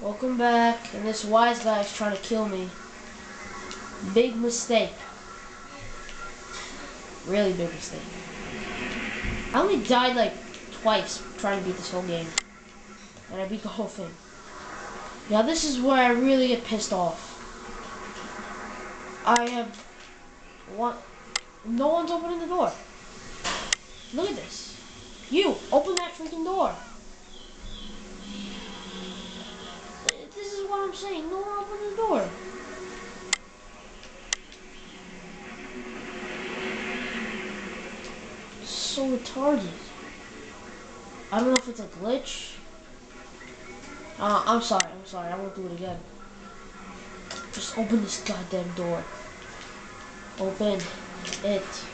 Welcome back, and this wise guy is trying to kill me. Big mistake. Really big mistake. I only died like twice trying to beat this whole game. And I beat the whole thing. Now this is where I really get pissed off. No one's opening the door. Look at this. You, open that freaking door. This is what I'm saying. No one opened the door. So retarded. I don't know if it's a glitch. I'm sorry. I won't do it again. Just open this goddamn door. Open it.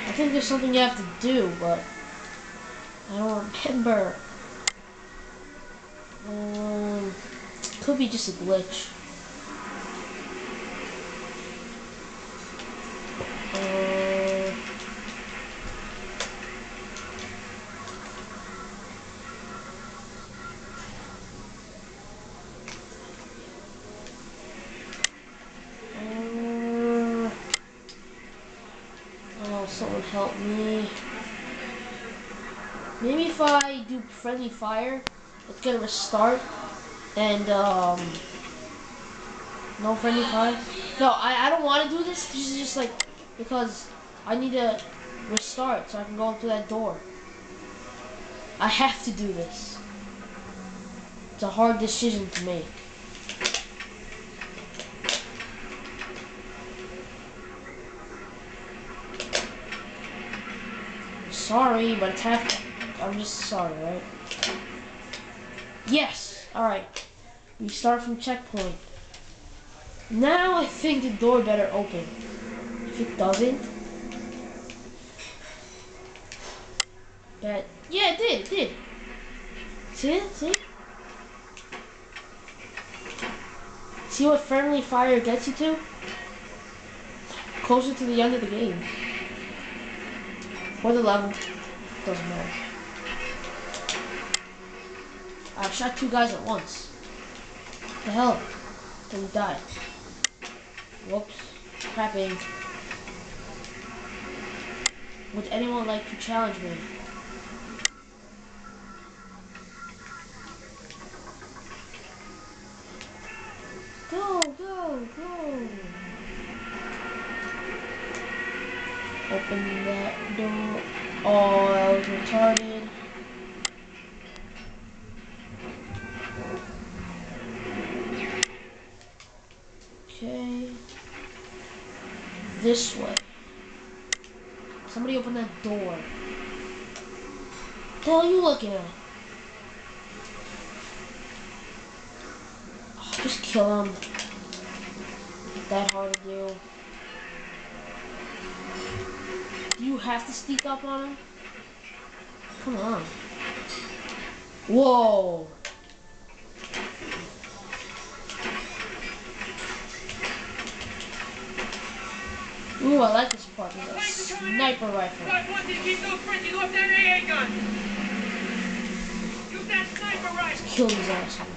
I think there's something you have to do, but I don't remember. Could be just a glitch. Someone help me. Maybe if I do friendly fire, it's gonna restart. And no friendly fire. No, I don't want to do this. This is just like because I need to restart so I can go through that door. I have to do this. It's a hard decision to make. Sorry, but it's happening. I'm just sorry, right? Yes! Alright. We start from checkpoint. Now I think the door better open. If it doesn't... Yeah, it did. See it? See? See what friendly fire gets you to? Closer to the end of the game. Or the level. Doesn't matter. I shot two guys at once. What the hell? Then he died. Whoops. Happened. Would anyone like to challenge me? Go, go, go. Open that door. Oh, I was retarded. Okay. This way. Somebody open that door. What the hell are you looking at? Oh, just kill him. That hard to do. Do you have to sneak up on him? Come on. Whoa. Ooh, I like this part. There's a sniper rifle. I want you to keep those Frenchies off that AA gun. Use that sniper rifle. Kill these assholes.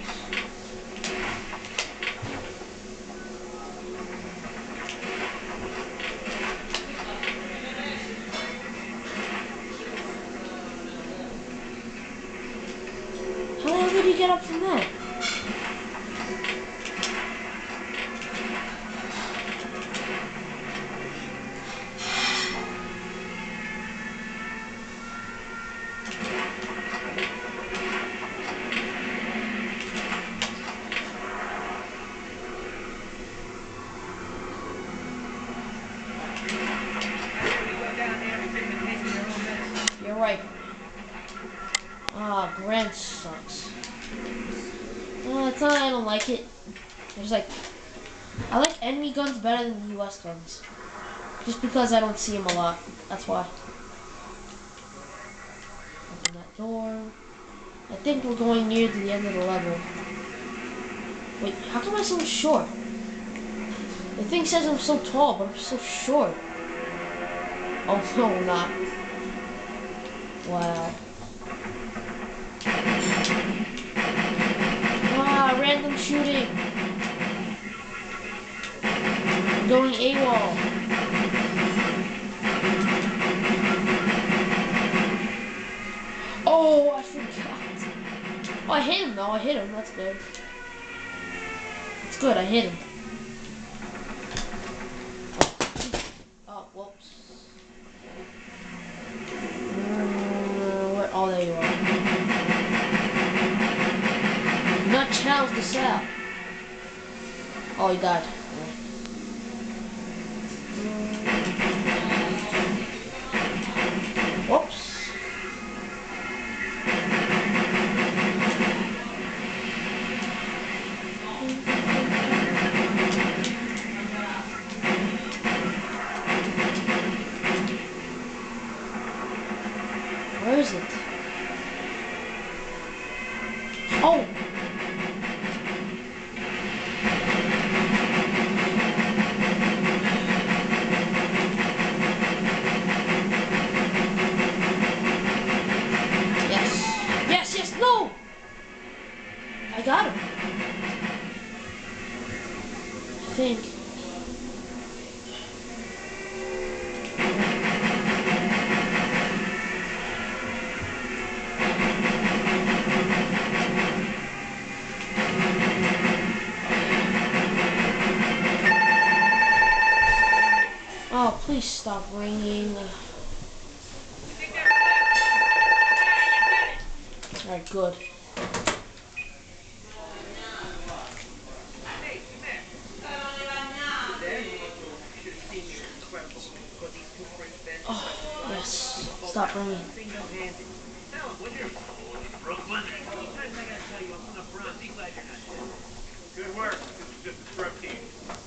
How the hell did you get up from that? You're right. Ah, Grant sucks. It's not that I don't like it. There's like, I like enemy guns better than the US guns. Just because I don't see them a lot. That's why. Open that door. I think we're going near to the end of the level. Wait, how come I'm so short? The thing says I'm so tall, but I'm so short. Oh, no, we're not. Wow. shooting? I'm going AWOL. Oh, I forgot. Oh, I hit him though. I hit him. That's good. It's good. I hit him. Oh, whoops. Where? Oh, there you are. Do not challenge the cell. Oh, he died. Whoops. Where is it? Oh! Yes. Yes, yes, no! I got him. I think. Oh, please stop ringing. Alright, good. Oh, yes. Stop ringing. Good work. This is just a scrub team.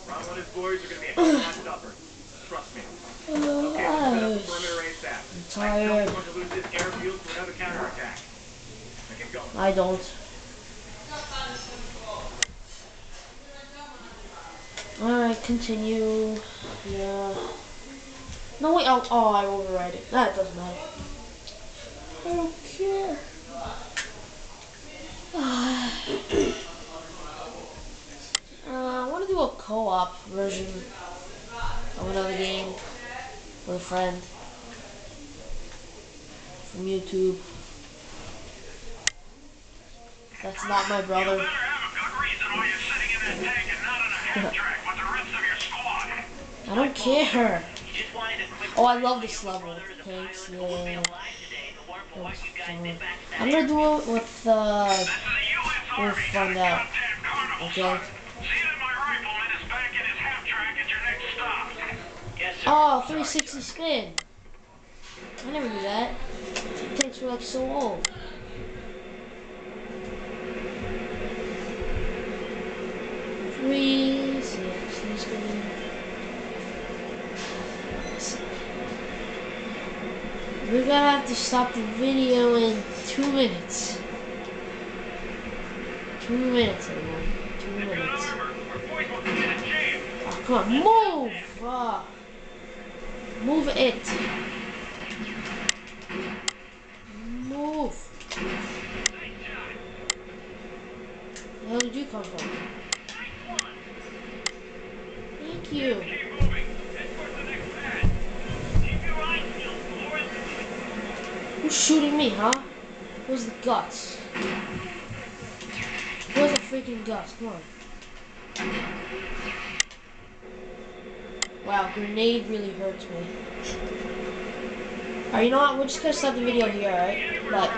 Ronald and his boys are going to be a hot upper. Trust me. Okay, let's set up a perimeter ASAP. I'm tired. I don't want to lose this airfield to another counterattack. Now get going. I don't. Alright, continue. Yeah. No, wait. Oh, I override it. That doesn't matter. I don't care. I want to do a co-op version of another game with a friend from YouTube. That's not my brother. You better have a good reason why you're sitting in that tank and not on a half track with the rest of your squad. I don't care. Oh, I love this level with the tanks. Yeah. I'm gonna do it with we'll find out. Okay. Oh, 360 spin. I never knew that. Tanks were like so old. We're gonna have to stop the video in 2 minutes. 2 minutes, everyone. 2 minutes. Oh, come on, move! Move it. Move. Where the hell did you come from? Thank you. Who's shooting me, huh? Where's the guts? Where's the freaking guts? Come on. Wow, grenade really hurts me. Alright, you know what? We're just gonna stop the video here, alright? But